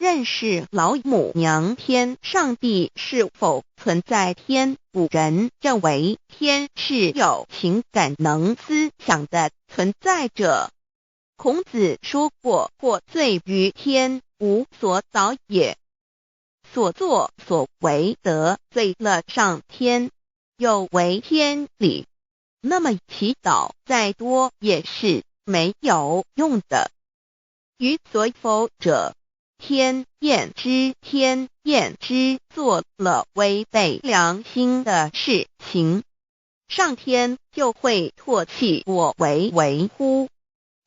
认识老母娘天上帝是否存在。天古人认为天是有情感能思想的存在者。孔子说过，或罪于天，无所早也。所作所为得罪了上天，有违天理，那么祈祷再多也是没有用的。予所否者，天厌之。天厌之，做了违背良心的事情，上天就会唾弃我为乎？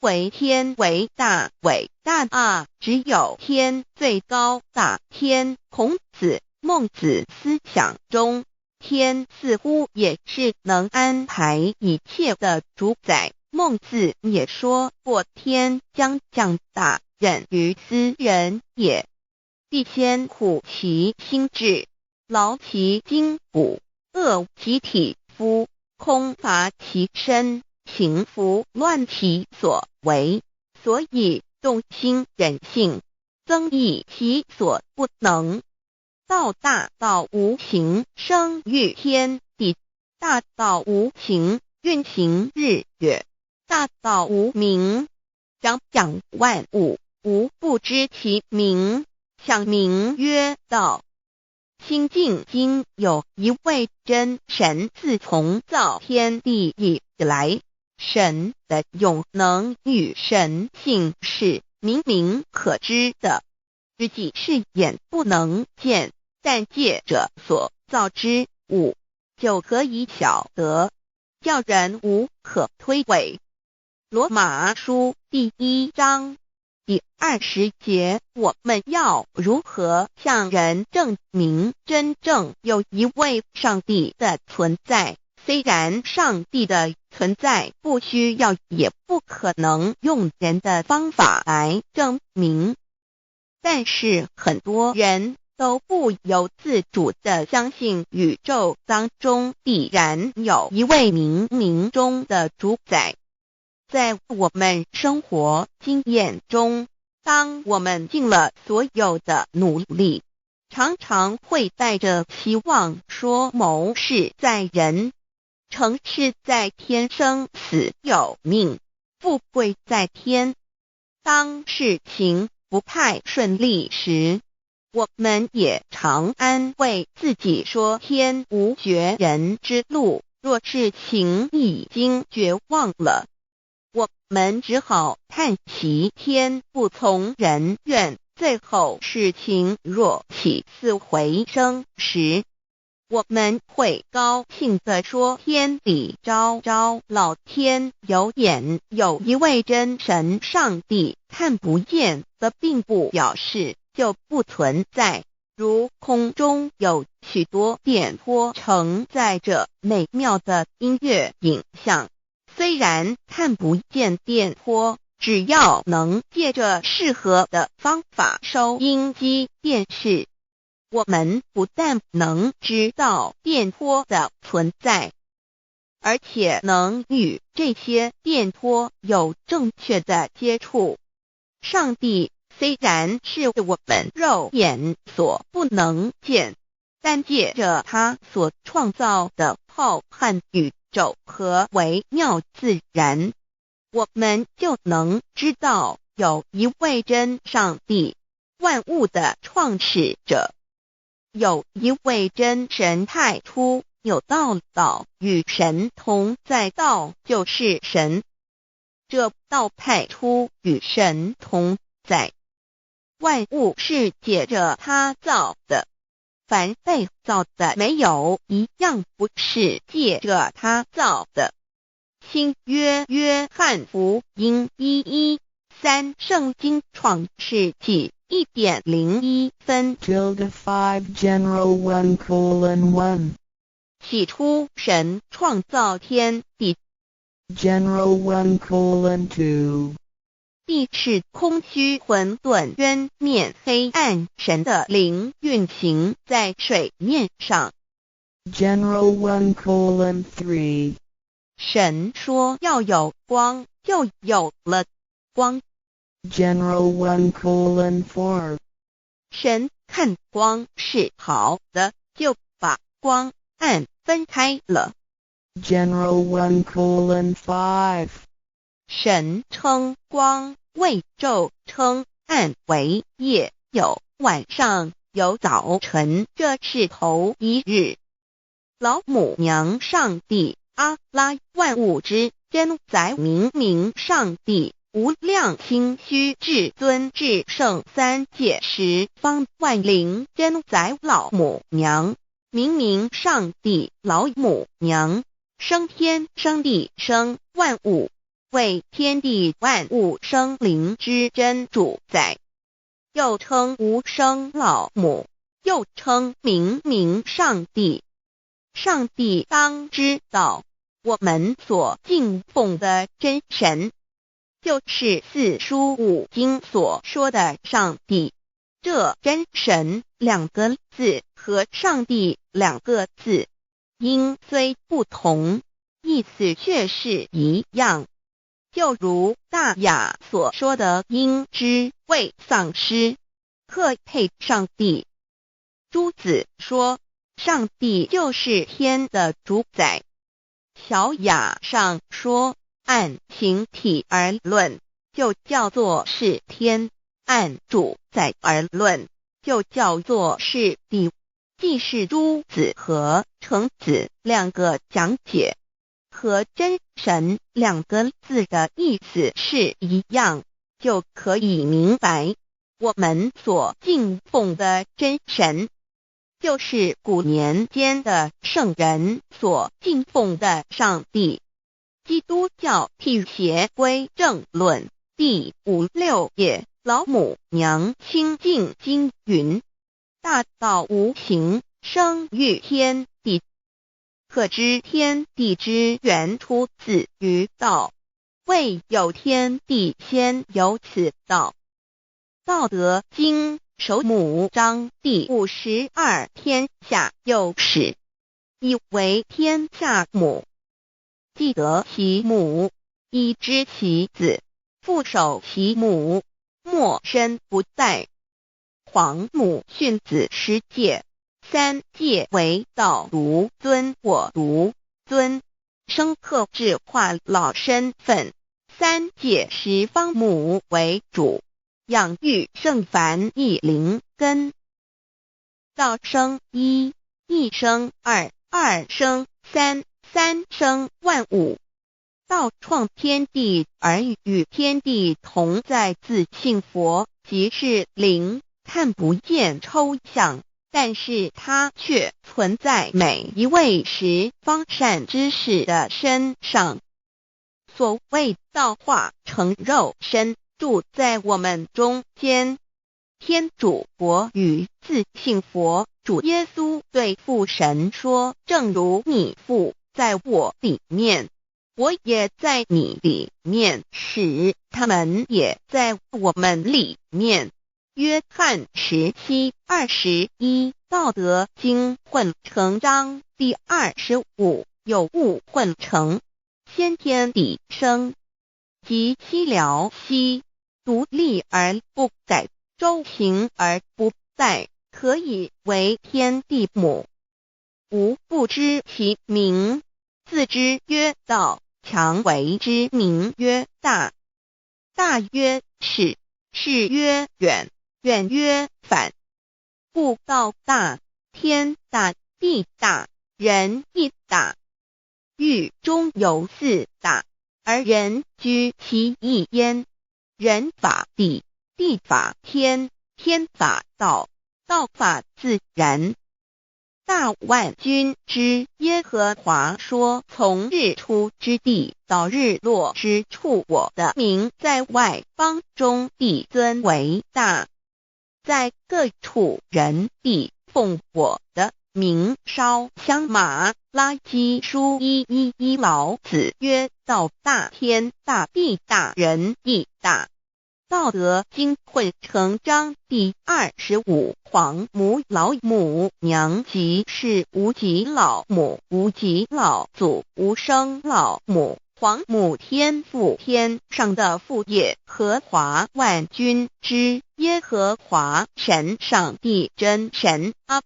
为天为大，伟大啊！只有天最高大。天，孔子、孟子思想中，天似乎也是能安排一切的主宰。孟子也说过，天将降大任于斯人也，必先苦其心志，劳其筋骨，饿其体肤，空乏其身，情拂乱其所为，所以动心忍性，增益其所不能。道大道无形，生育天地；大道无形，运行日月；大道无名，张讲万物，无不知其名，想名曰道。心经今有一位真神，自从造天地以来，神的永能与神性是明明可知的，自己是眼不能见，但借着所造之物就可以晓得，叫人无可推诿。罗马书第1章第20节，我们要如何向人证明真正有一位上帝的存在？虽然上帝的存在不需要也不可能用人的方法来证明，但是很多人都不由自主地相信宇宙当中必然有一位冥冥中的主宰。在我们生活经验中，当我们尽了所有的努力，常常会带着期望说谋事在人，成事在天，生死有命，富贵在天。当事情不太顺利时，我们也常安慰自己说天无绝人之路，若事情已经绝望了，我们只好叹息天不从人愿。最后事情若起死回生时，我们会高兴地说天理昭昭，老天有眼，有一位真神上帝，看不见的并不表示就不存在。如空中有许多电波承载着美妙的音乐影像，虽然看不见电波，只要能借着适合的方法收音机电视，我们不但能知道电波的存在，而且能与这些电波有正确的接触。上帝虽然是我们肉眼所不能见，但借着他所创造的浩瀚宇宙和微妙自然，我们就能知道有一位真上帝，万物的创始者，有一位真神太初有道，道与神同在，道就是神，这道太初与神同在。万物是借着他造的，凡被造的没有一样不是借着他造的。新约约翰福音1:13，圣经创世纪1.01分 5 general 1:1 起初神创造天地， general 1:2 地是空虚混沌渊面黑暗，神的灵运行在水面上。 general 1:3 神说要有光，就有了光。 general 1:4神看光是好的，就把光暗分开了。General 1:5 神称光为昼，称暗为夜，有晚上，有早晨，这是头一日。老母娘上帝，阿拉，万物之真宰，明明上帝，无量清虚至尊至圣三界十方万灵真宰老母娘，明明上帝老母娘，生天生地生万物，为天地万物生灵之真主宰，又称无生老母，又称明明上帝。上帝当知道，我们所敬奉的真神，就是四书五经所说的上帝。这真神两个字和上帝两个字，音虽不同，意思却是一样。就如大雅所说的音之谓丧失，可配上帝。朱子说，上帝就是天的主宰。小雅上说，按形体而论，就叫做是天；按主宰而论，就叫做是地。既是朱子和程子两个讲解，和真神两个字的意思是一样，就可以明白，我们所敬奉的真神，就是古年间的圣人所敬奉的上帝。基督教辟邪归正论第56页，老母娘清净经云：大道无形，生育天地，可知天地之源出自于道，未有天地，先有此道。道德经首母章第52，天下有始，以为天下母。既得其母，以知其子，父守其母，莫身不在。皇母训子十戒，三戒为道如尊我如尊，生克制化老身份。三戒十方母为主，养育圣凡一灵根。道生一，一生二，二生三，三生万物。道创天地而与天地同在，自性佛，即是灵，看不见抽象，但是它却存在每一位十方善知识的身上。所谓道化成肉身，住在我们中间。天主国与自性佛主耶稣对父神说，正如你父在我里面，我也在你里面，使他们也在我们里面。约翰17:21，道德经混成章第25，有物混成，先天地生，即西辽西，独立而不在，周行而不在，可以为天地母。吾不知其名，自之曰道，强为之名曰大。大曰始，始曰远，远曰反。故道大，天大，地大，人亦大。狱中有四大，而人居其一焉。人法地，地法天，天法道，道法自然。大万军之耶和华说，从日出之地到日落之处，我的名在外邦中必尊为大。在各处人必奉我的名烧香马拉基书1:11，老子曰：道大，天大，地大，人亦大。道德经混成章第25，皇母老母娘，即是无极老母，无极老祖，无生老母，皇母天父，天上的父耶和华万军之耶和华神，上帝真神，阿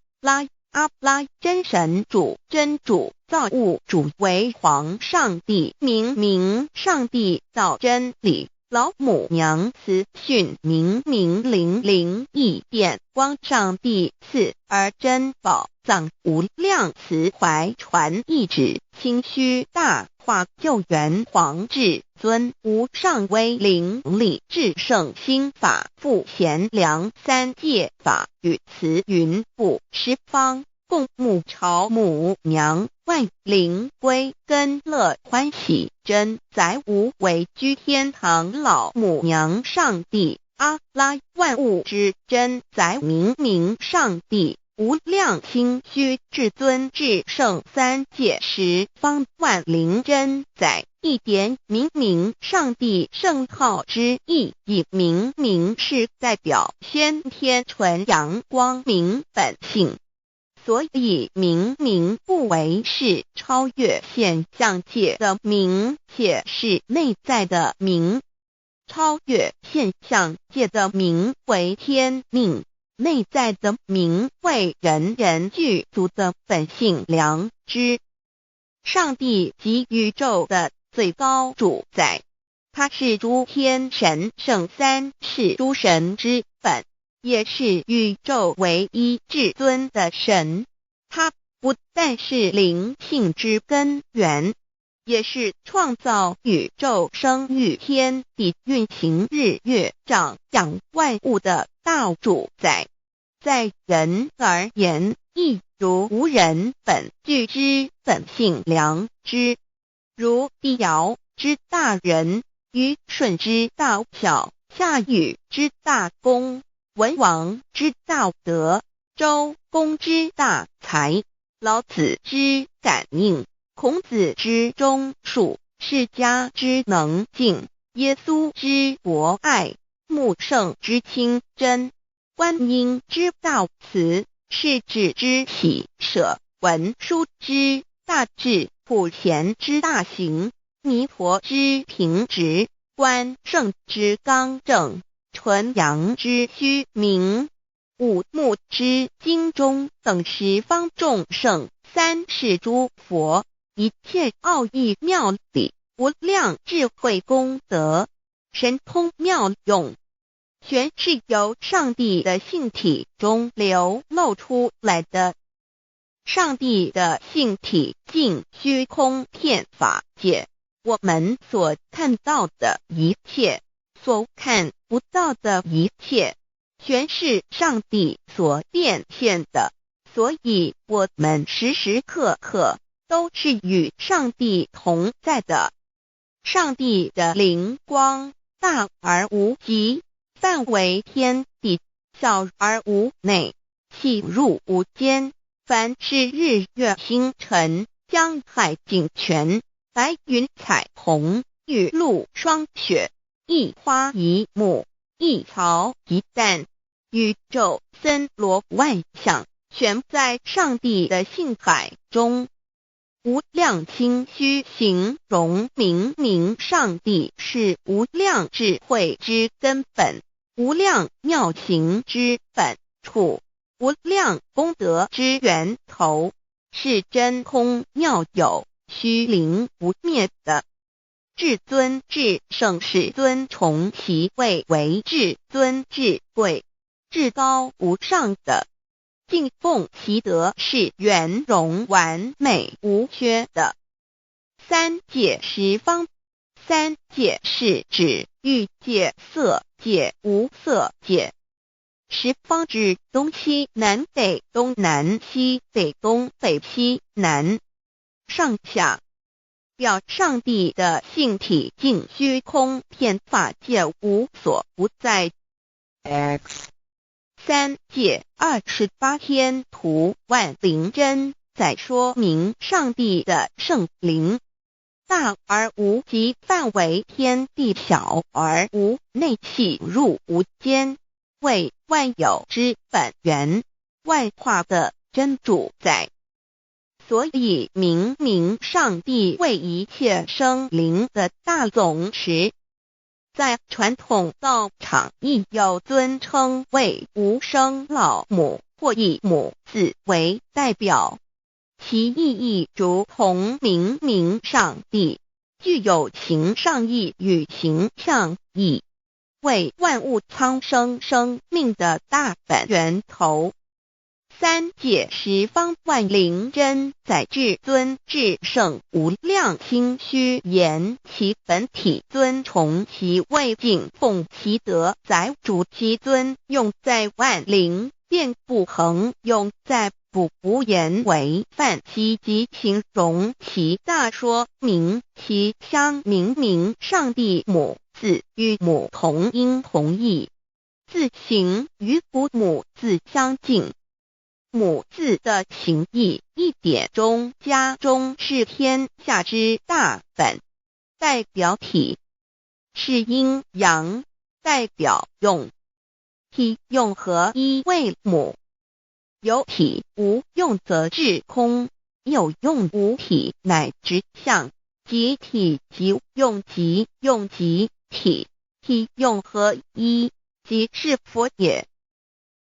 拉真神主，真主，造物主，为皇上帝，明上帝造真理，老母娘慈训，明灵异变光，上帝赐而真宝藏，无量慈怀传意旨，清虚大化救援皇至尊，无上威灵力至圣心法，复贤良三界法，与慈云布十方，共沐朝母娘，万灵归根乐欢喜，真载无为居天堂，老母娘上帝，阿拉万物之真载，明上帝，无量清虚至尊至圣三界十方，万灵真载，一点明上帝圣号之意义，明是代表先天纯阳光明本性，所以明不为是超越现象界的明，且是内在的明。超越现象界的明为天命，内在的明为人人具足的本性良知。上帝即宇宙的最高主宰，他是诸天神圣三世诸神之本，也是宇宙唯一至尊的神。他不但是灵性之根源，也是创造宇宙生育天地运行日月长养万物的大主宰。在人而言，亦如无人本具之本性良知，如帝尧之大仁，虞舜之大巧，夏禹之大功，文王之大德，周公之大才，老子之感应，孔子之忠恕，释迦之能静，耶稣之博爱，穆圣之清真，观音之大慈，世子之喜舍，文殊之大智，普贤之大行，弥陀之平直，关圣之刚正，纯阳之虚明，五目之精中，等十方众圣，三世诸佛，一切奥义妙理，无量智慧功德，神通妙用，全是由上帝的性体中流露出来的。上帝的性体尽虚空遍法界，我们所看到的一切，所看不到的一切，全是上帝所变现的，所以我们时时刻刻都是与上帝同在的。上帝的灵光大而无极，范围天地，小而无内，细入无间。凡是日月星辰，江海井泉，白云彩虹，雨露霜雪，一花一木，一草一蛋，宇宙森罗万象，全在上帝的性海中。无量清虚形容明上帝是无量智慧之根本，无量妙行之本处，无量功德之源头，是真空妙有，虚灵不灭的。至尊至圣世尊崇其位为至尊至贵，至高无上的，敬奉其德是圆融完美无缺的。三界十方，三界是指欲界、色界、无色界。十方指东西南北东南西北东北西南上下，表上帝的性体尽虚空遍法界无所不在。 X 三界28天图万灵真在说明上帝的圣灵大而无极，范围天地，小而无内，细入无间，为万有之本源，万化的真主宰。所以明明上帝为一切生灵的大总持。在传统道场亦有尊称为无生老母或以母字为代表，其意义如同明明上帝，具有形上义与形象义，为万物苍生生命的大本源头。三界十方万灵真在至尊至圣无量心虚言其本体尊崇其位敬奉其德载主其尊用在万灵便不恒用在不无言为范其及形容其大说明其相明明上帝母字与母同音同义，字形与父母字相近。母字的情义一点中加中是天下之大本，代表体是阴阳，代表用，体用合一为母。有体无用则至空，有用无体乃至相，即体即用即用即体，体用合一即是佛也。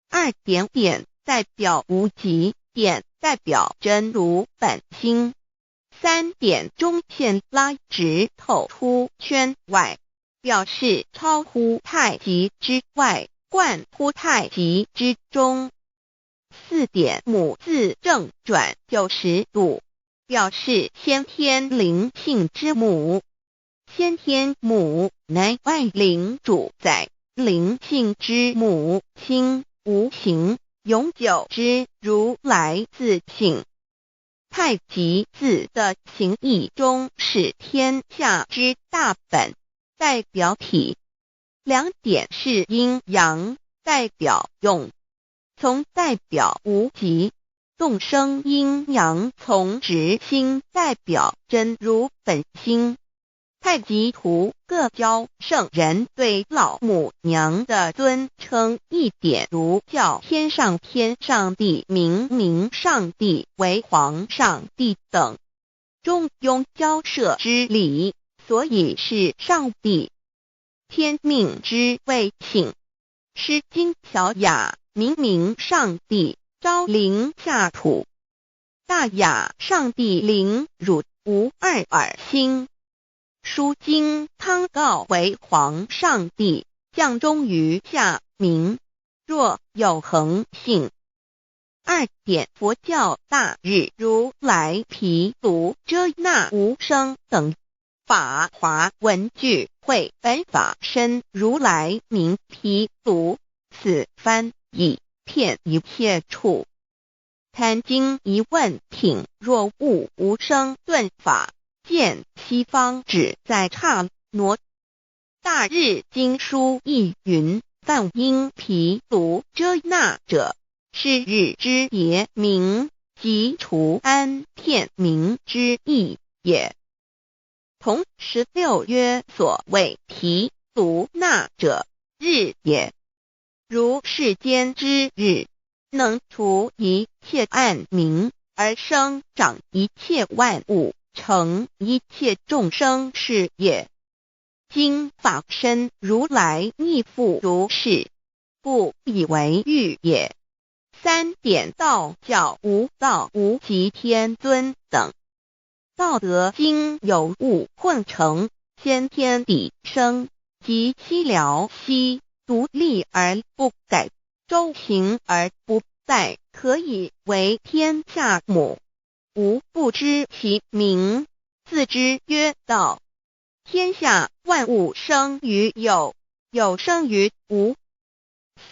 二点点代表无极，点代表真如本心。三点中线拉直透出圈外，表示超乎太极之外，贯乎太极之中。四点母字正转90度，表示先天灵性之母。先天母乃外灵主宰，灵性之母亲无形永久之如来自性。太极字的形义中是天下之大本，代表体。两点是阴阳，代表用，从代表无极，动生阴阳从直心代表真如本心。太极图各教圣人对老母娘的尊称一点如叫天上帝明明上帝为皇上帝等，中庸交涉之理，所以是上帝。天命之谓性，诗经小雅明明上帝昭灵下土，大雅上帝灵汝无二耳心。书经汤告为皇上帝降中于下民，若有恒性。二点佛教大日如来毗卢遮那无生等法华文具会本法身如来名毗卢，此翻译遍一切处。贪经一问品若悟无生顿法，见西方只在刹那。大日经书亦云，梵音毗卢遮那者，是日之别名，即除安片名之意也。同16曰所谓毗卢那者，日也。如世间之日，能除一切暗明，而生长一切万物，成一切众生是也。今法身如来亦复如是，不以为喻也。三点道教无道无极天尊等，道德经有物混成，先天地生，即西辽西，独立而不改，周行而不殆，可以为天下母。吾不知其名，自之曰道。天下万物生于有，有生于无。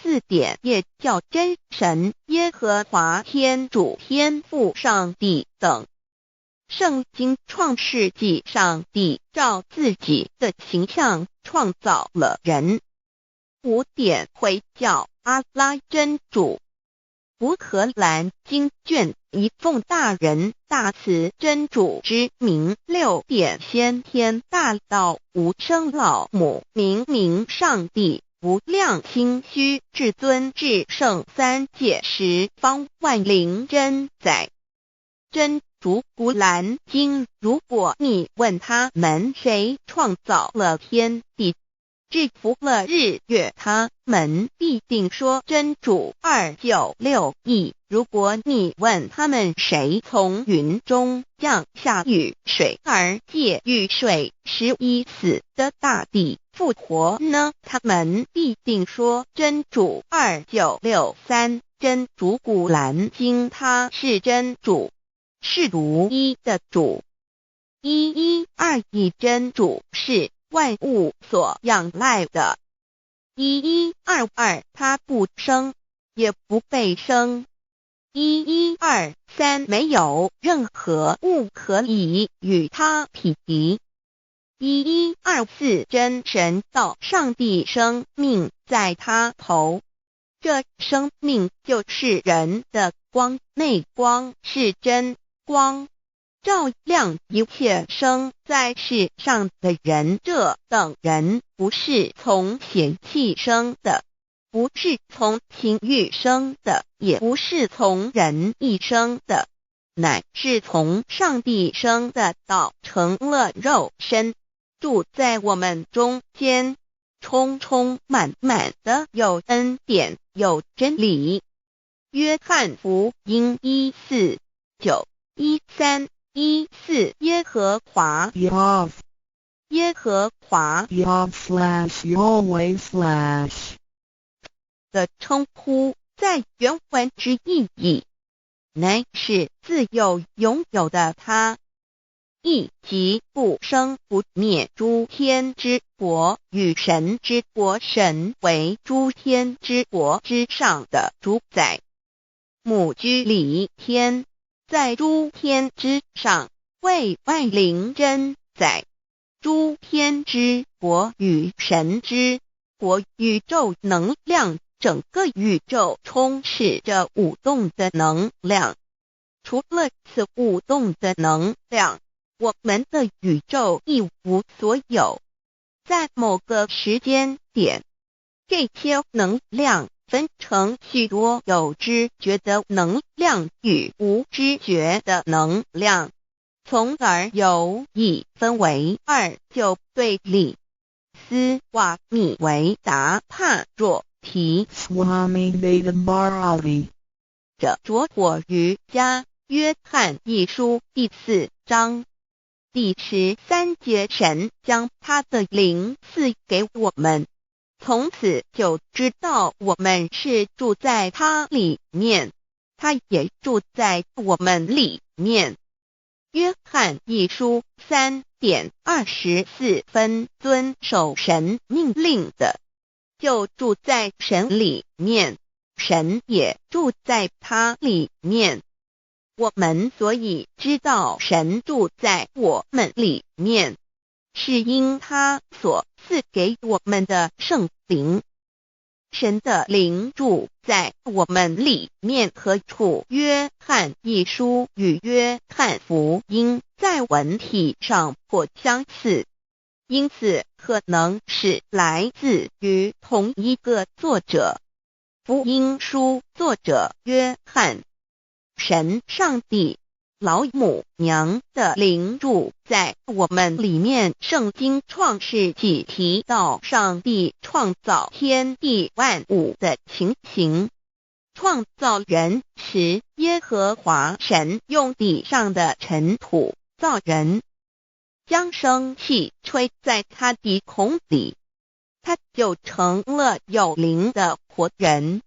四点也叫真神耶和华天主天父上帝等。圣经创世纪上帝照自己的形象创造了人。五点回教阿拉真主。乌克兰经卷一奉大人大慈真主之名，六点先天大道无生老母明明上帝无量心虚至尊至圣三界十方万灵真在。真竹古兰经，如果你问他们谁创造了天地，制服了日月，他们必定说真主296亿。如果你问他们谁从云中降下雨水而借雨水使已死的大地复活呢，他们必定说真主2963。真主古兰经，他是真主，是独一的主，112真主是万物所仰赖的，1122他不生也不被生，1123没有任何物可以与他匹敌，1124真神道上帝生命在他头，这生命就是人的光，内光是真光，照亮一切生在世上的人。这等人不是从血气生的，不是从情欲生的，也不是从人意生的，乃是从上帝生的，道成了肉身，住在我们中间，充充满满的有恩典有真理。约翰福音1491314耶和华 Yav 耶和华 Yav/Yahweh/ 的称呼，在原文之意义乃是自有拥有的他，亦即不生不灭诸天之国与神之国，神为诸天之国之上的主宰，母居里天，在诸天之上，为万灵真宰。诸天之国与神之国，宇宙能量，整个宇宙充斥着舞动的能量。除了此舞动的能量，我们的宇宙一无所有。在某个时间点，这些能量分成许多有知觉的能量与无知觉的能量，从而有一分为二，就对立。斯瓦米维达帕若提 Swami Vedabharati 着着火于家约翰一书第4章第13节，神将他的灵赐给我们，从此就知道我们是住在他里面，他也住在我们里面。约翰一书3:24，遵守神命令的，就住在神里面，神也住在他里面。我们所以知道神住在我们里面，是因他所赐给我们的圣灵。神的灵住在我们里面，何处？约翰一书与约翰福音在文体上颇相似，因此可能是来自于同一个作者。福音书作者约翰，神上帝老母娘的灵住在我们里面。圣经创世纪提到上帝创造天地万物的情形，创造人时，耶和华神用地上的尘土造人，将生气吹在他鼻孔里，他就成了有灵的活人。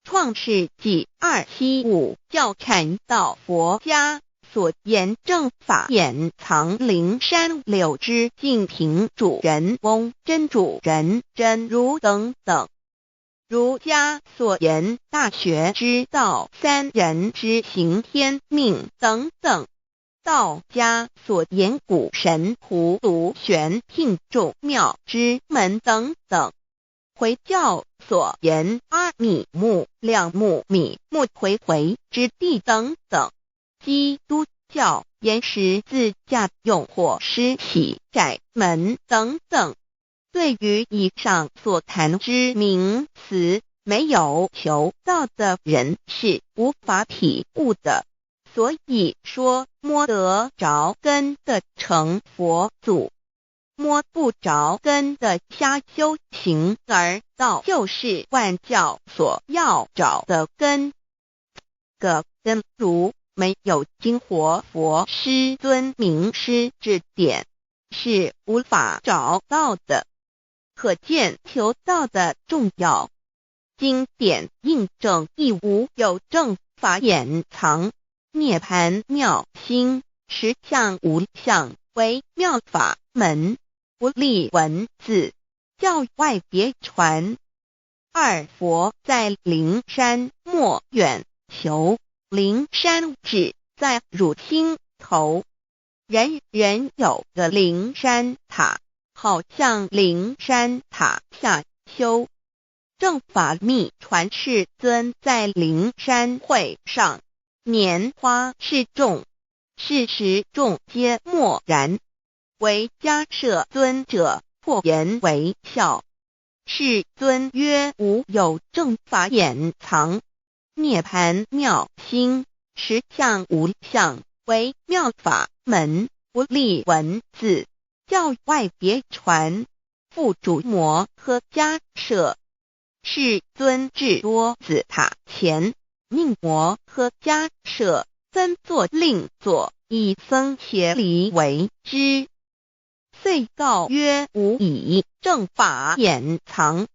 创世纪275教阐到佛家所言正法掩藏灵山柳之净瓶主人翁真主人真如等等，儒家所言大学之道三人之行天命等等，道家所言古神荼毒玄牝众妙之门等等，回教所言阿米木两木米木回回之地等等，基督教言十字架用火施洗窄门等等。对于以上所谈之名词，没有求道的人是无法体悟的。所以说摸得着根的成佛祖，摸不着根的瞎修行而道，就是万教所要找的根。个根如没有经活佛师尊名师指点，是无法找到的。可见求道的重要。经典印证亦无有正法掩藏，涅盘妙心，实相无相，为妙法门，不立文字，教外别传。二佛在灵山莫远求，灵山只在汝心头，人人有个灵山塔，好像灵山塔下修。正法密传世尊在灵山会上拈花示众，是时众皆默然，唯迦摄尊者破颜为笑。世尊曰：无有正法掩藏，涅盘妙心，实相无相，为妙法门，不立文字，教外别传。复主摩诃迦摄。世尊至多子塔前，命摩诃迦摄分作另座，以僧伽梨为之。遂告曰：吾以正法掩藏，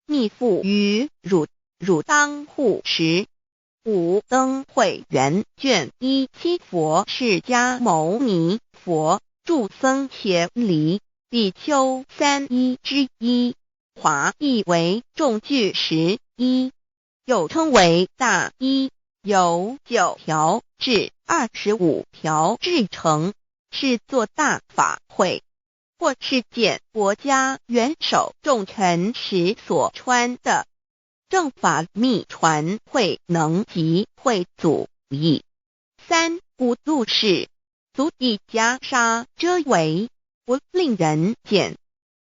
密付于汝，汝当护持。五灯会元卷17佛释迦牟尼佛著僧伽梨比丘31之一，华译为众句11，又称为大一，由9条至25条制成，是作大法会，或是见国家元首重臣时所穿的。正法密传会能及会祖义。三无度世，足以袈裟遮围，不令人见。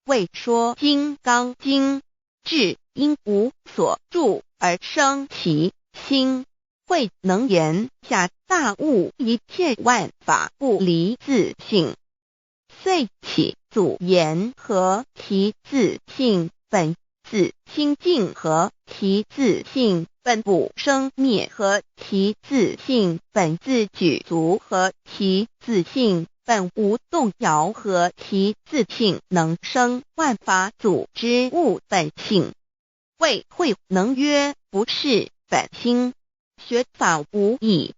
为说金刚经，至因无所住而生其心，会能言下大悟，一切万法不离自性。遂起祖言和其自性本自清净和其自性本不生灭和其自性本自具足和其自性本无动摇和其自性能生万法组之物本性。谓慧能曰：不是本心，学法无益。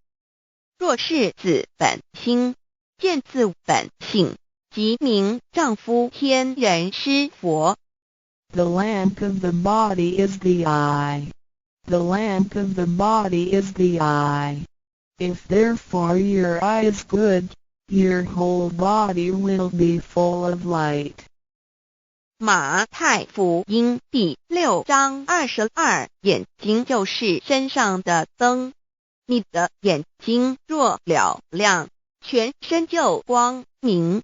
若是自本心，见自本性，即名丈夫天人师佛。The lamp of the body is the eye. The lamp of the body is the eye. If therefore your eye is good, your whole body will be full of light. 马太福音第6章22，眼睛就是身上的灯。你的眼睛若了亮，全身就光明。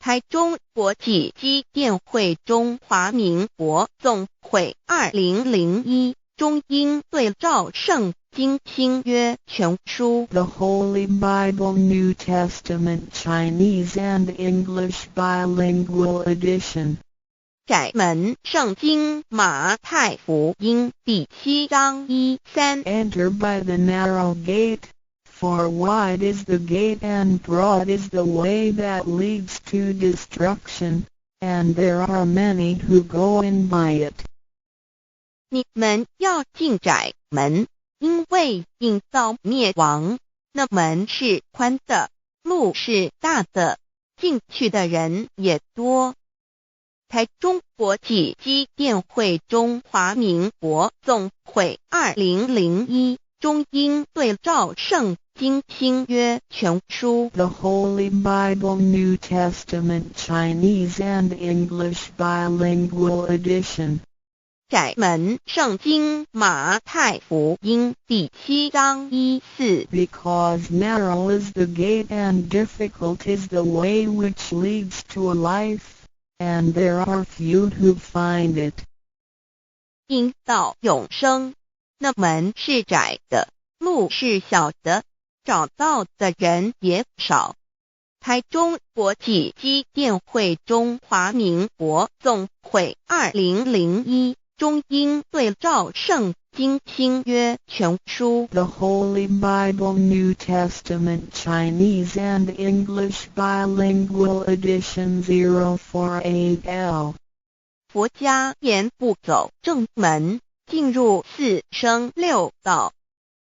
台中国际机电会中华民国总会2001中英对照圣经新约全书 The Holy Bible New Testament Chinese and English Bilingual Edition. 窄门圣经马太福音第7章1-3 Enter by the narrow gate, for wide is the gate and broad is the way that leads to destruction, and there are many who go in by it. 你们要进窄门，因为引到灭亡。那门是宽的，路是大的，进去的人也多。台中国际机电会中华民国总会2001中英对照圣经新约全书 The Holy Bible New Testament Chinese and English Bilingual Edition. 窄门圣经马太福音第7章1-4 Because narrow is the gate and difficult is the way which leads to life, and there are few who find it. 因到永生，那门是窄的，路是小的，找到的人也少。台中国际机电会中华民国总会2001中英对照圣经新约全书 The Holy Bible New Testament Chinese and English Bilingual Edition 048L 佛家言步走正门，进入四生六道。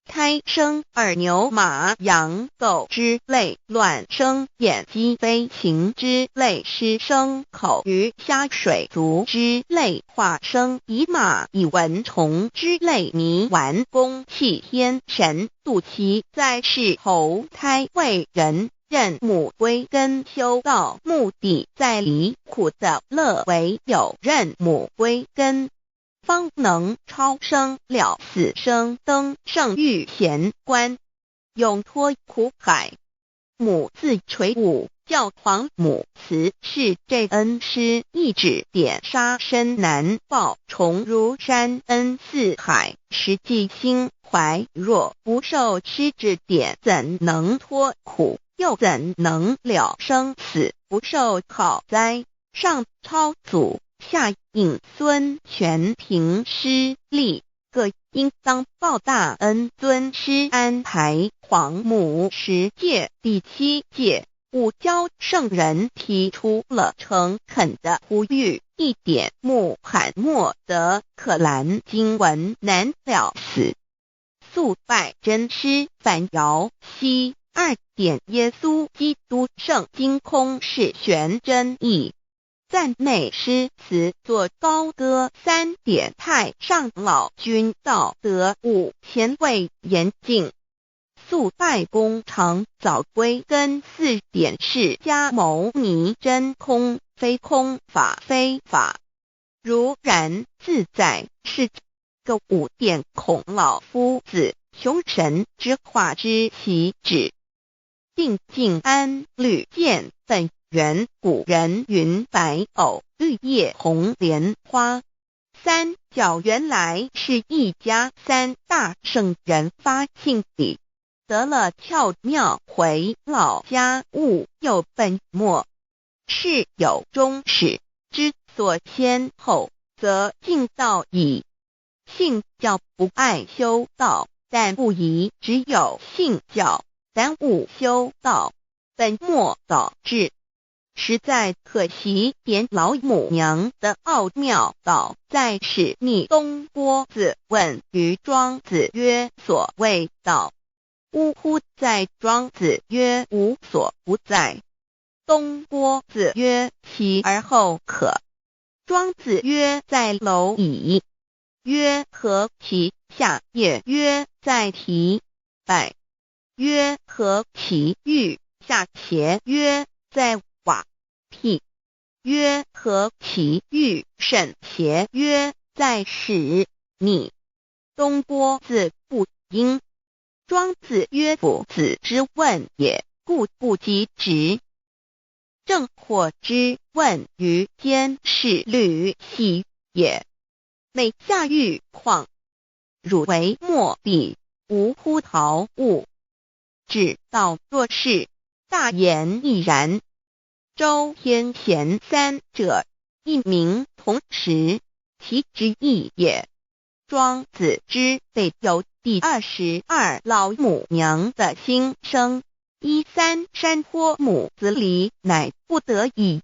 胎生耳牛马羊狗之类，卵生眼鸡飞禽之类，湿生口鱼虾水族之类，化生以马以蚊虫之类，迷顽公气天神，度其在世投胎为人，任母归根修道，目的在离苦的乐为有任母归根，方能超生了死生，登圣域贤官，永脱苦海。母自垂武，教皇母慈是这恩师，一指点杀身难报，重如山恩四海，实际心怀若不受师指点，怎能脱苦？又怎能了生死？不受考灾，上超祖，下应孙权凭师力，各应当报大恩。尊师安排皇母10诫，第7诫，五教圣人提出了诚恳的呼吁，一点穆罕默德可兰经文难了死，素拜真师反尧西。2点耶稣基督圣经空是玄真义，赞美诗词作高歌。3点太上老君道德5前卫严谨，素拜公常早归根。4点释迦牟尼真空非空法非法，如然自在是个5点孔老夫子雄神之化之其旨，定静安律见本源。古人云白藕绿叶红莲花。3角原来是一家3大圣人发庆礼，得了窍妙，回老家务有本末，事有终始，之所先后，则敬道矣。信教不爱修道，但不宜只有信教，耽误修道，本末倒置，实在可惜。点老母娘的奥妙道在使逆东郭子问于庄子曰：所谓道，呜呼！在庄子曰：无所不在。东郭子曰：其而后可？庄子曰：在蝼蚁。曰：何其下也？曰：在蹄。百。曰：何其欲下邪？曰：在瓦辟。曰：何其欲甚邪？曰：在使逆。东郭子不应。庄子曰：夫子之问也，故不及直。正或之问于监视律系也，每下狱况，汝为莫必，无乎陶物。指道若是，大言亦然。周天贤3者，一名同时，其之义也。庄子之备有第22老母娘的心声，13山坡母子礼，乃不得已。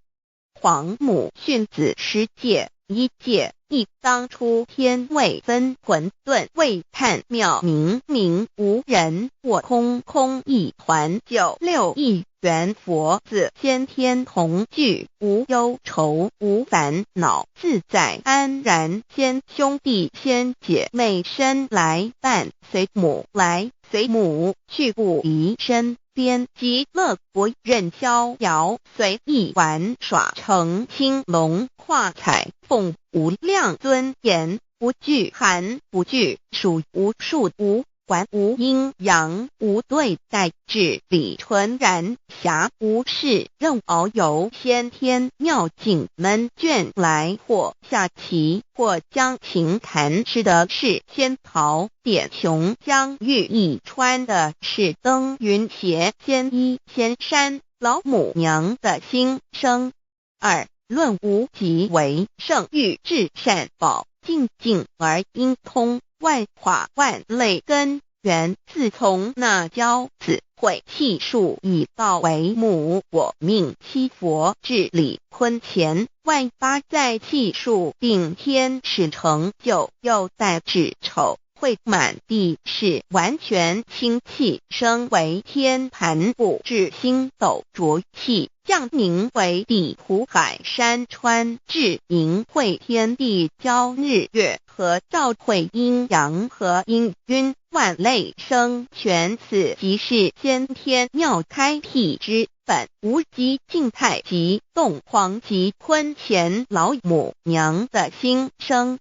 皇母训子10诫，1诫亦当初天未分混沌，未探妙明明无人，我空空一团，96亿元佛子先天同聚，无忧愁无烦恼，自在安然。先兄弟先姐妹生来伴，随母来随母去，不离身边。极乐国任逍遥，随意玩耍，乘青龙跨彩凤，无量尊严，不惧寒不惧暑，无数无观无阴阳，无对待，至理纯然，暇无事，任遨游，先天妙境门卷来，或下棋，或将琴弹，吃的是仙桃点琼将玉一穿的是登云鞋仙衣仙山老母娘的心声。二论无极为圣域至善宝，静静而应通，万化万类根源，自从那骄子会气数以道为母，我命七佛治理坤乾，万八在气数并天使成就，又待至丑会满地是完全清气，升为天盘布至星斗浊气，降凝为地湖海山川，至明会天地交日月和照会阴阳和阴晕，万类生全，此即是先天妙开辟之本，无极静态及动黄及坤乾老母娘的心声。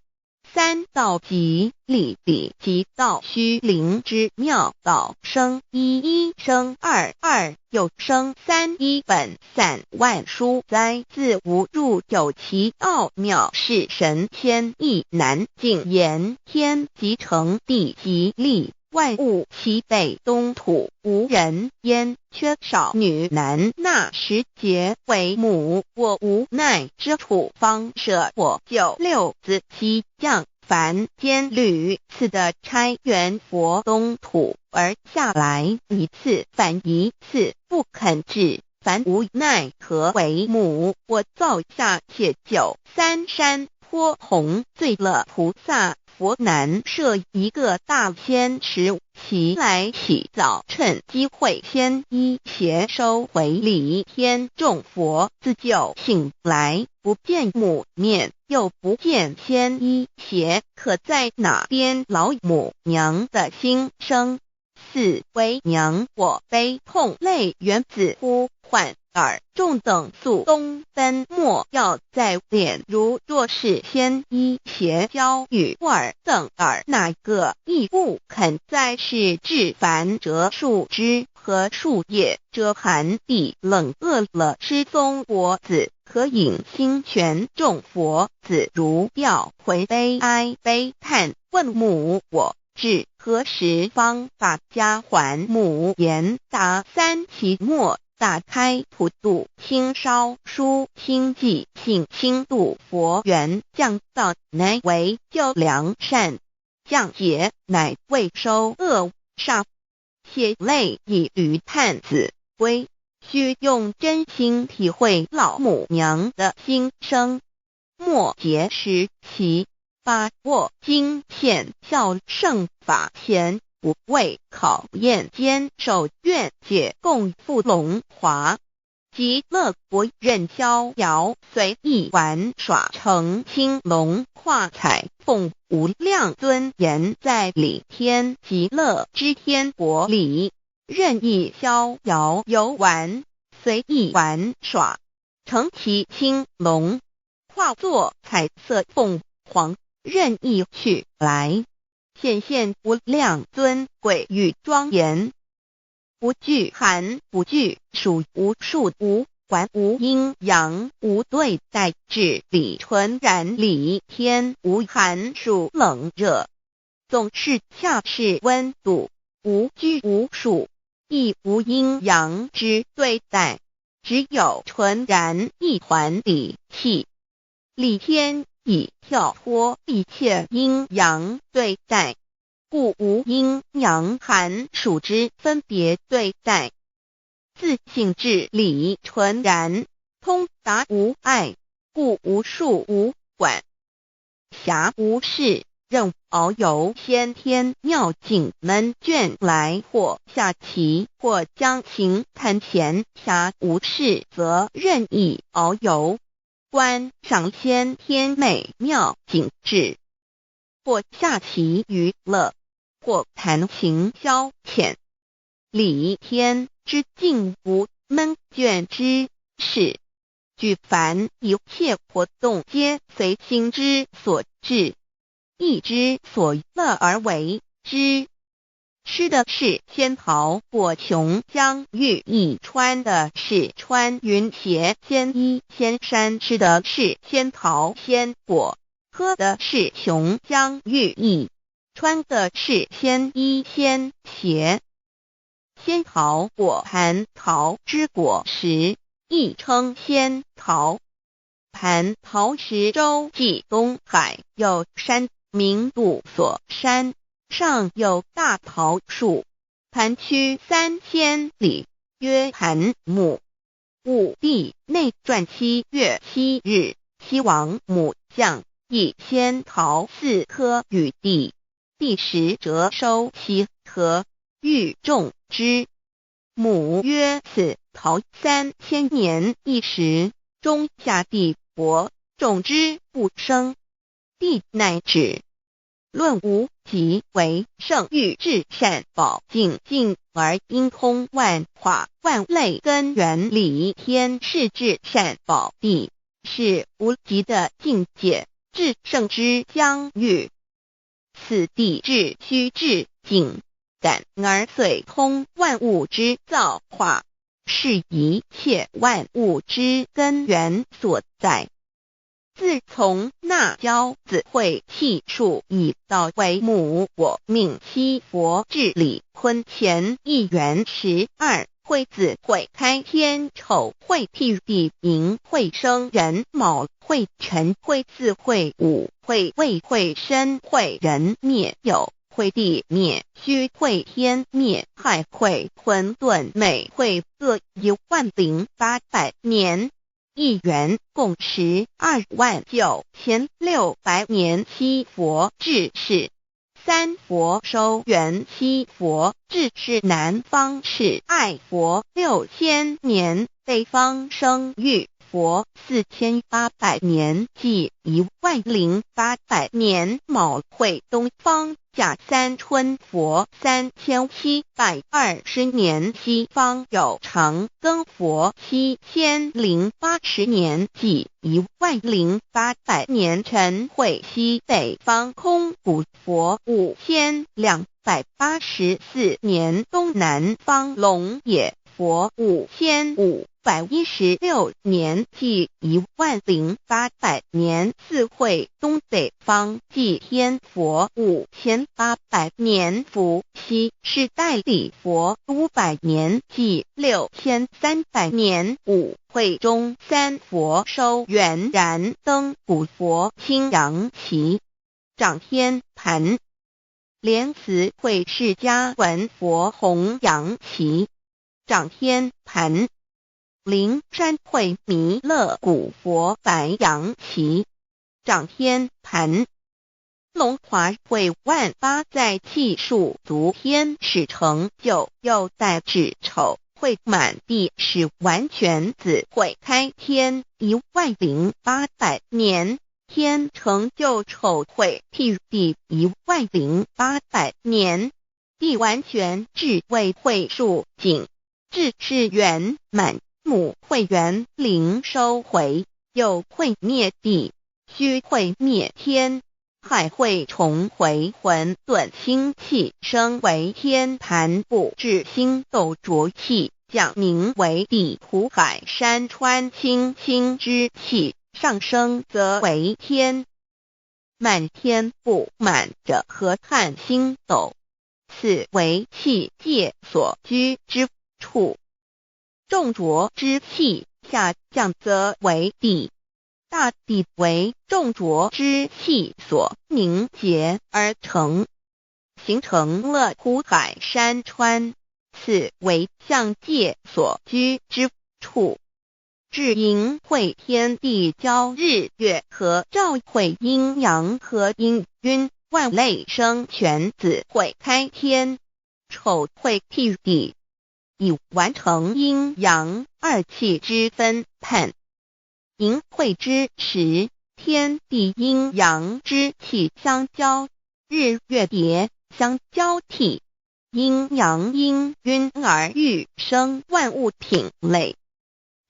三道即理理即道虚灵之妙道，生一一生二二又生三，一本散万殊哉，自无入有其奥妙，是神天意难尽言，天即成地即立，万物其北东土，无人焉，缺少女男，纳时节为母，我无奈之处，方舍我九六子七将凡间屡次的差援佛东土，而下来一次反一次不肯治，凡无奈何为母，我造下且九三山颇弘罪了菩萨，佛难设一个大仙池，其来起早，趁机会先一邪收回礼天，众佛自救醒来，不见母面，又不见先一邪，可在哪边？老母娘的心声。四为娘我悲痛泪源自呼唤耳众等速东奔，莫要再敛，如若是先一邪教与尔等耳，哪个亦不肯再是至凡折树枝和树叶，遮寒地冷，饿了吃松果子，可引心泉，众佛子如调回悲哀悲叹，问母我至何时方把家还母？言答三期末，打开普度清烧书清寂性清度佛缘，降道乃为救良善，降劫乃为收恶煞，血泪以余叹子归，须用真心体会老母娘的心声。末节时期，把握经现效圣法前，不畏考验，坚守愿解共赴龙华，极乐国任逍遥，随意玩耍，成青龙化彩凤，无量尊严在理天极乐之天国里，任意逍遥游玩，随意玩耍，成其青龙，化作彩色凤凰，任意去来，显现无量尊贵与庄严，不惧寒，不惧暑，无数无管，无阴阳，无对待，至理纯然理天，无寒暑冷热，总是恰是温度，无拘无束，亦无阴阳之对待，只有纯然一环理气。理天以跳脱一切阴阳对待，故无阴阳寒暑之分别对待，自性至理纯然，通达无碍，故无束无管，暇无事，任遨游先天妙境门卷来，或下棋，或将琴弹弦，暇无事则任意遨游，观赏先天美妙景致，或下棋娱乐，或弹琴消遣，理天之境无闷倦之事，举凡一切活动皆随心之所至，意之所乐而为之。吃的是仙桃果琼浆玉液，穿的是穿云鞋仙衣仙衫，吃的是仙桃仙果，喝的是琼浆玉液，穿的是仙衣仙鞋。仙桃果蟠桃之果实，亦称仙桃。蟠桃实洲即东海有山，名杜所山，上有大桃树，盘曲3000里，曰盘木。武帝内传7月7日，西王母将以仙桃4颗与帝，帝时折收其核，欲种之。母曰：此桃3000年一时，中下地薄，种之不生。帝乃止。论无极为圣域至善宝净净而应通万化万类根源理天是至善宝地，是无极的境界，至圣之疆域。此地至虚至静，感而遂通万物之造化，是一切万物之根源所在。自从那骄子会气数以道为母，我命七佛治理坤乾一元12，会子会开天丑，会替地寅，会生人卯，会辰会巳，会午，会未，会申，会人灭酉，会地灭戌，会天灭亥，会混沌昧，会各10800年。一元共129600年。七佛治世，三佛收元，七佛治世南方是爱佛6000年，北方生玉佛4800年，即10800年。卯会东方甲三春佛3720年，西方有长庚佛7080年，即10800年。辰会西北方空谷佛5284年，东南方龙野佛5516年，即10800年。四会东北方祭天佛5800年，伏羲是代理佛500年，即6300年。五会中三佛收元，燃灯古佛青阳旗，掌天盘。莲慈会释迦文佛红阳旗，掌天盘。灵山会弥勒古佛白阳旗，掌天盘。龙华会万八在气数足天使成就，又代指丑会满地是完全子会开天10800年，天成就丑会替地10800年，地完全智慧会数尽，智是圆满。母会元灵收回，又会灭地，虚会灭天，亥会重回混沌星气，生为天盘部，至星斗浊气，降名为地土海山川星星之气，上升则为天。满天不满者河汉星斗，此为气界所居之处。重浊之气下降则为地，大地为重浊之气所凝结而成，形成了土海山川，此为象界所居之处。至寅会天地交日月和照会阴阳和阴晕，万类生全子会开天，丑会替地，以完成阴阳二气之分判。寅会之时，天地阴阳之气相交，日月叠相交替，阴阳阴晕而育生万物品类。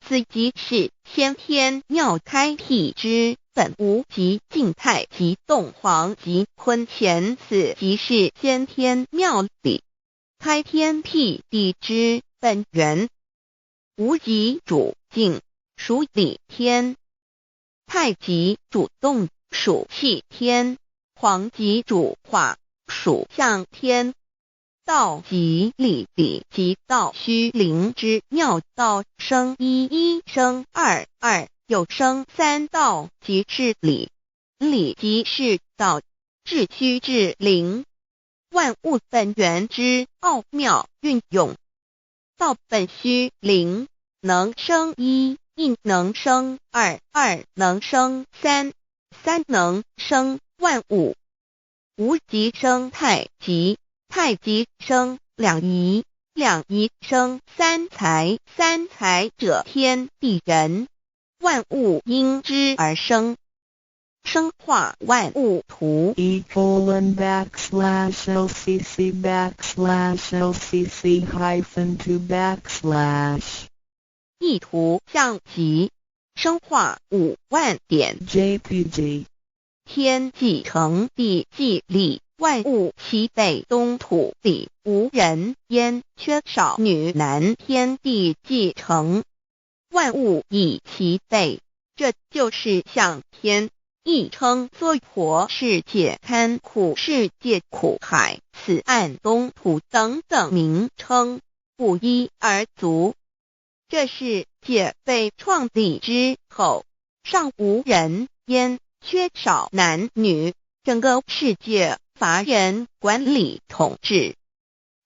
此即是先天妙开辟之本无极静态及动黄及坤乾，此即是先天妙理。开天辟地之本源，无极主静，属理天；太极主动，属气天；黄极主化，属象天。道即理，理即道虚灵之妙道，生一，一生二，二又生三，道即是理，理即是道，至虚至灵，万物本源之奥妙运用。道本虚灵，能生一，一能生二，二能生三，三能生万物。无极生太极，太极生两仪，两仪生三才，三才者天地人，万物因之而生，生化万物图。e://LCC_LCC_2/ 意图象极，生化5万点。JPG 天既成，地既立，万物其北东土里，无人焉，缺少女男，天地既成，万物以其北，这就是象天。亦称娑婆世界、堪苦世界、苦海、此岸、东土等等名称，不一而足。这世界被创立之后，尚无人焉，缺少男女，整个世界乏人管理统治。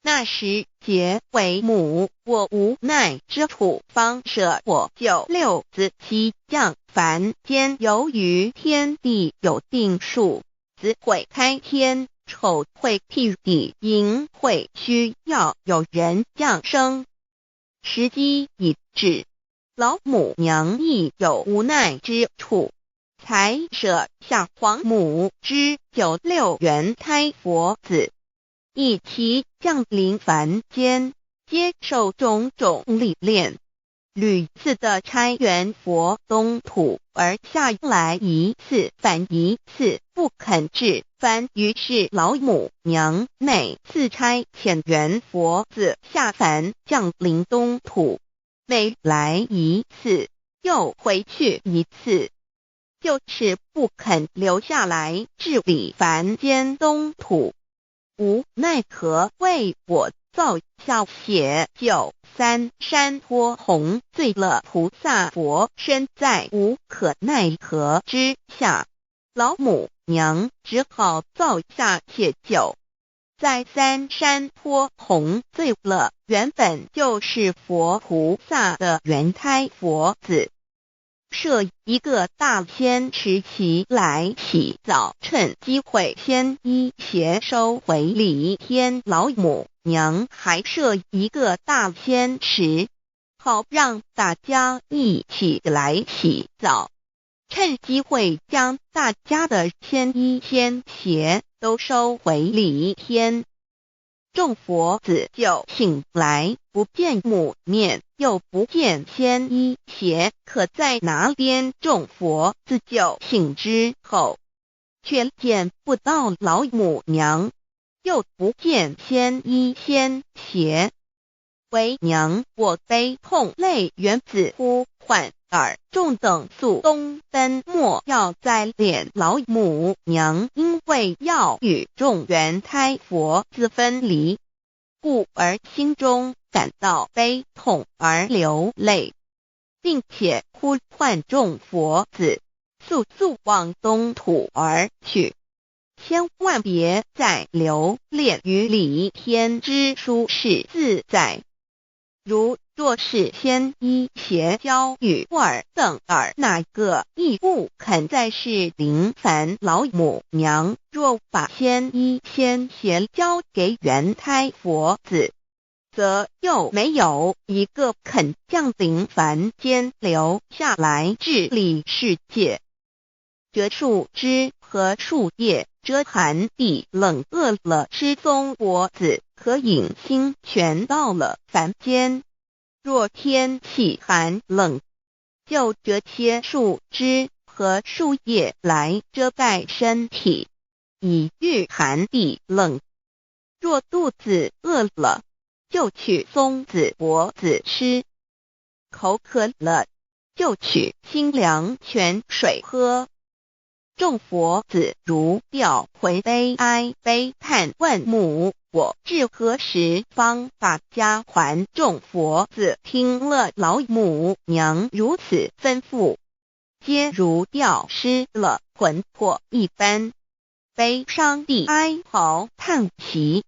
那时桀为母，我无奈之处，方舍我救六子妻降凡间。由于天地有定数，子会开天，丑会辟地，寅会需要有人降生。时机已至，老母娘亦有无奈之处，才舍下皇母之9六元胎佛子，以其降临凡间，接受种种历练，屡次的差援佛东土，而下来一次反一次不肯至凡，于是老母娘每次差遣援佛子下凡降临东土，每来一次又回去一次，就是不肯留下来治理凡间东土。无奈何为我造下血救三山脱红，罪了菩萨佛身，在无可奈何之下，老母娘只好造下血救，在三山脱红罪了原本就是佛菩萨的原胎佛子，设一个大仙池其来洗澡，趁机会先一邪收回礼天。老母娘还设一个大仙池，好让大家一起来洗澡，趁机会将大家的仙衣仙鞋都收回礼天。众佛子就醒来，不见母面，又不见仙衣鞋，可在哪边？众佛子就醒之后，却见不到老母娘，又不见仙衣仙鞋。为娘，我悲痛泪源自呼唤耳，众等速东奔，莫要再敛老母娘，因为要与众原胎佛子分离，故而心中感到悲痛而流泪，并且呼唤众佛子速速往东土而去，千万别再留恋于礼天之舒适自在。若是仙衣鞋交与尔等儿，哪个亦不肯再是临凡老母娘？若把仙衣仙鞋交给原胎佛子，则又没有一个肯降临凡间留下来治理世界。这树枝和树叶遮寒地冷，饿了吃松果子，可饮清泉，到了凡间。若天气寒冷，就折些树枝和树叶来遮盖身体，以御寒地冷。若肚子饿了，就取松子柏子吃；口渴了，就取清凉泉水喝。众佛子如吊回悲哀悲叹问母，我至何时方把家还？众佛子听了老母娘如此吩咐，皆如吊失了魂魄一般，悲伤地哀嚎叹息，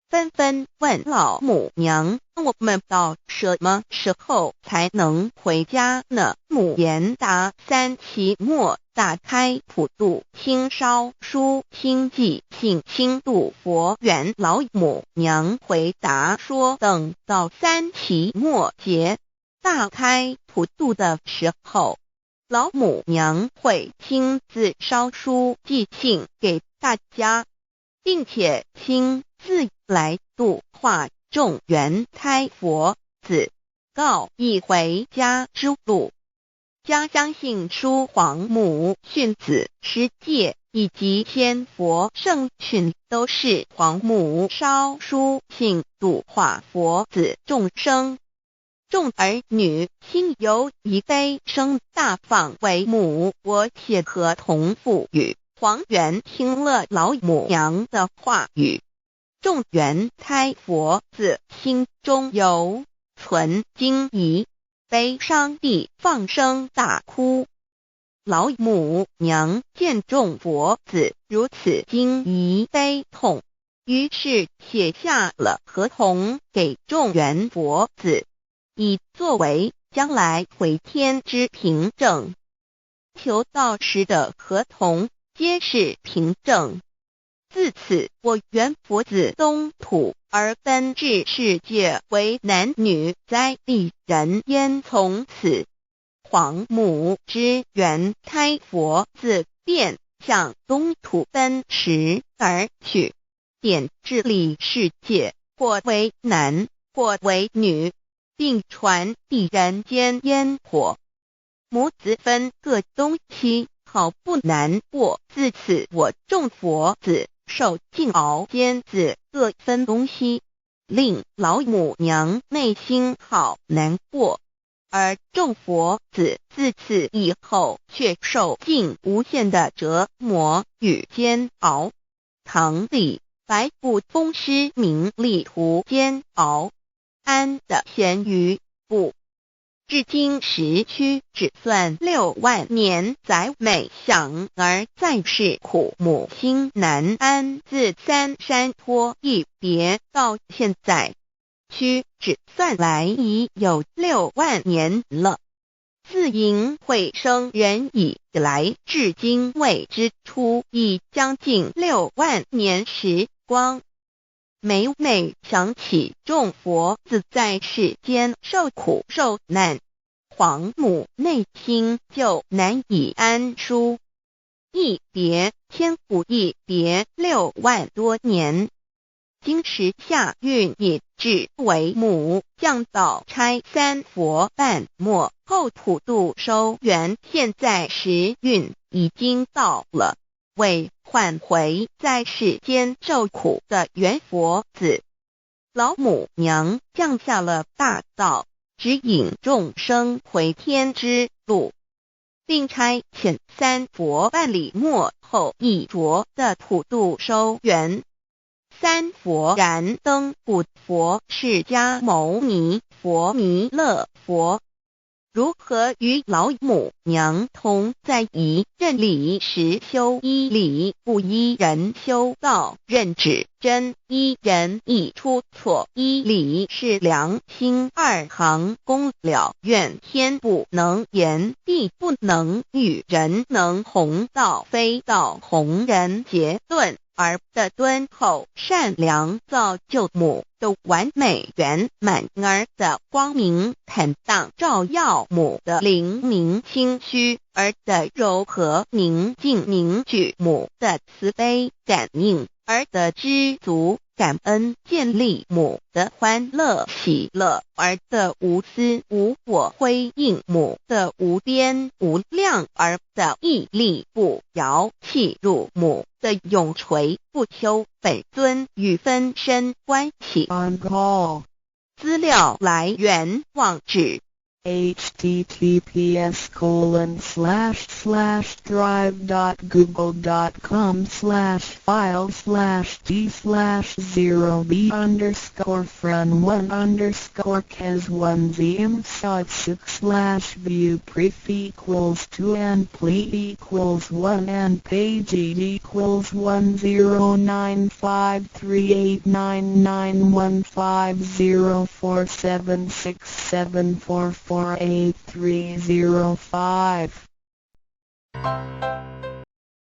纷纷问老母娘：我们到什么时候才能回家呢？母言答：3期末打开普度清烧书清寂信清度佛缘。老母娘回答说，等到3期末节大开普度的时候，老母娘会亲自烧书寄信给大家，并且亲自来度化众缘胎佛子，告一回家之路。家相信书皇母训子师戒以及仙佛圣训都是皇母烧书信度化佛子众生。众儿女心有一悲生大放为母，我且合同赋予。黄元听了老母娘的话语，众缘胎佛子心中有存惊疑，悲伤地放声大哭。老母娘见众佛子如此惊疑悲痛，于是写下了合同给众缘佛子，以作为将来回天之凭证。求道时的合同皆是凭证。自此，我缘佛子东土而奔至世界为男女在地人焉。从此，皇母之缘胎佛子便向东土奔驰而去，点治理世界，或为男，或为女，并传递人间烟火。母子分各东西，好不难过。自此，我众佛子受尽熬煎子各分东西，令老母娘内心好难过。而众佛子自此以后却受尽无限的折磨与煎熬。唐李白骨风师名利图煎熬，安的咸鱼不。至今时区只算6万年，载每想而在世苦母心难安。自三山托一别到现在，区只算来已有6万年了。自寅会生人以来，至今未知出，已将近6万年时光。每每想起众佛子在世间受苦受难，皇母内心就难以安舒。一别千古，一别6万多年。今时下运也至为母，降道差3佛半末，后普度收圆。现在时运已经到了，为唤回在世间受苦的缘佛子，老母娘降下了大道，指引众生回天之路，并差遣3佛办理末后一着的普度收圆。3佛燃灯古佛、释迦牟尼佛、弥勒佛，如何与老母娘同在一任理时修一理，不依人修道，任指真一人一出错，一理是良心2行公了，愿天不能言，地不能喻，人能弘道，非道弘人。结论而的敦厚善良造就母的完美圆满，儿的光明坦荡照耀母的灵明清虚，儿的柔和宁静凝聚母的慈悲感应，而得知足，感恩建立母的欢乐喜乐，而得无私无我辉映母的无边无量，而得屹立不摇弃入母的永垂不朽本尊与分身关系。 On call. 资料来源网址https://drive.google.com/files/d/0b_scope/and play equals 2 and play equals 109538991504767448305